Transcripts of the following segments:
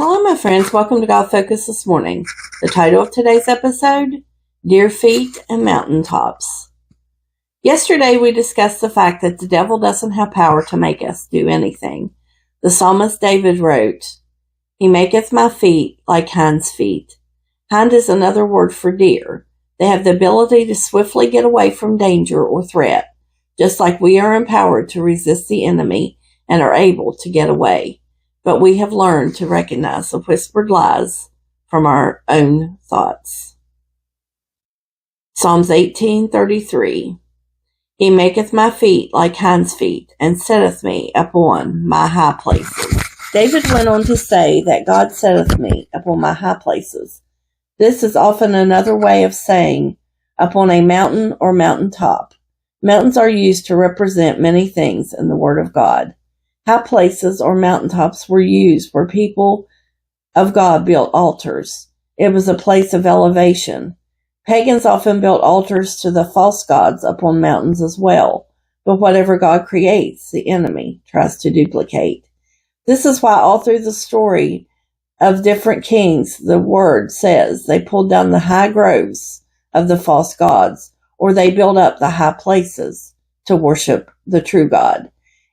Hello, my friends. Welcome to God Focus this morning. The title of today's episode, Deer Feet and Mountaintops. Yesterday, we discussed the fact that the devil doesn't have power to make us do anything. The psalmist David wrote, He maketh my feet like hinds' feet. Hind is another word for deer. They have the ability to swiftly get away from danger or threat, just like we are empowered to resist the enemy and are able to get away. But we have learned to recognize the whispered lies from our own thoughts. Psalms 18:33. He maketh my feet like hinds' feet, and setteth me upon my high places. David went on to say that God setteth me upon my high places. This is often another way of saying upon a mountain or mountaintop. Mountains are used to represent many things in the Word of God. High places or mountaintops were used where people of God built altars. It was a place of elevation. Pagans often built altars to the false gods upon mountains as well, but whatever God creates, the enemy tries to duplicate. This is why all through the story of different kings, the word says they pulled down the high groves of the false gods, or they built up the high places to worship the true God.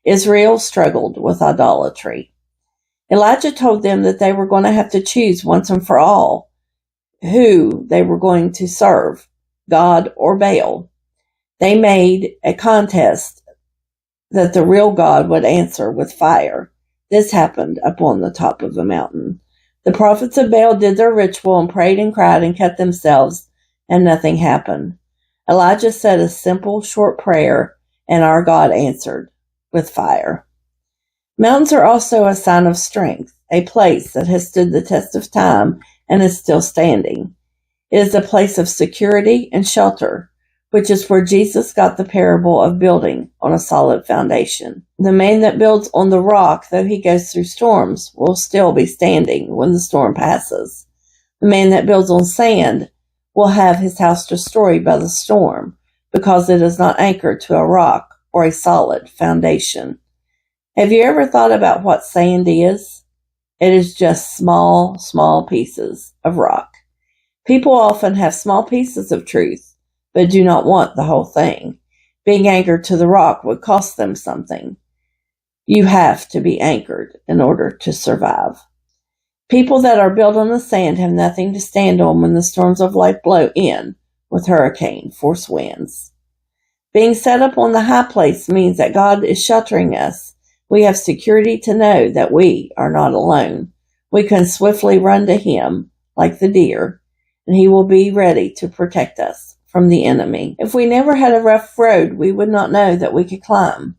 Israel struggled with idolatry. Elijah told them that they were going to have to choose once and for all who they were going to serve, God or Baal. They made a contest that the real God would answer with fire. This happened upon the top of a mountain. The prophets of Baal did their ritual and prayed and cried and cut themselves, and nothing happened. Elijah said a simple, short prayer, and our God answered with fire. Mountains are also a sign of strength, a place that has stood the test of time and is still standing. It is a place of security and shelter, which is where Jesus got the parable of building on a solid foundation. The man that builds on the rock, though he goes through storms, will still be standing when the storm passes. The man that builds on sand will have his house destroyed by the storm because it is not anchored to a rock or a solid foundation. Have you ever thought about what sand is? It is just small pieces of rock. People often have small pieces of truth, but do not want the whole thing. Being anchored to the rock would cost them something. You have to be anchored in order to survive. People that are built on the sand have nothing to stand on when the storms of life blow in with hurricane force winds. Being set up on the high place means that God is sheltering us. We have security to know that we are not alone. We can swiftly run to Him like the deer, and He will be ready to protect us from the enemy. If we never had a rough road, we would not know that we could climb.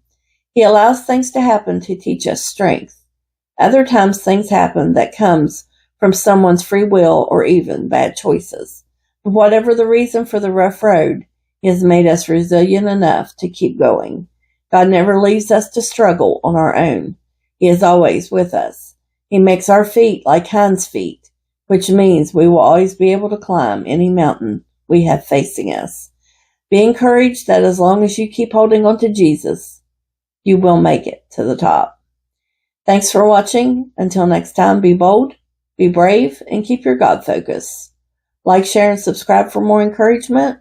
He allows things to happen to teach us strength. Other times things happen that comes from someone's free will or even bad choices. But whatever the reason for the rough road, He has made us resilient enough to keep going. God never leaves us to struggle on our own. He is always with us. He makes our feet like hinds' feet, which means we will always be able to climb any mountain we have facing us. Be encouraged that as long as you keep holding on to Jesus, you will make it to the top. Thanks for watching. Until next time, be bold, be brave, and keep your God focus. Like, share, and subscribe for more encouragement.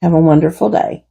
Have a wonderful day.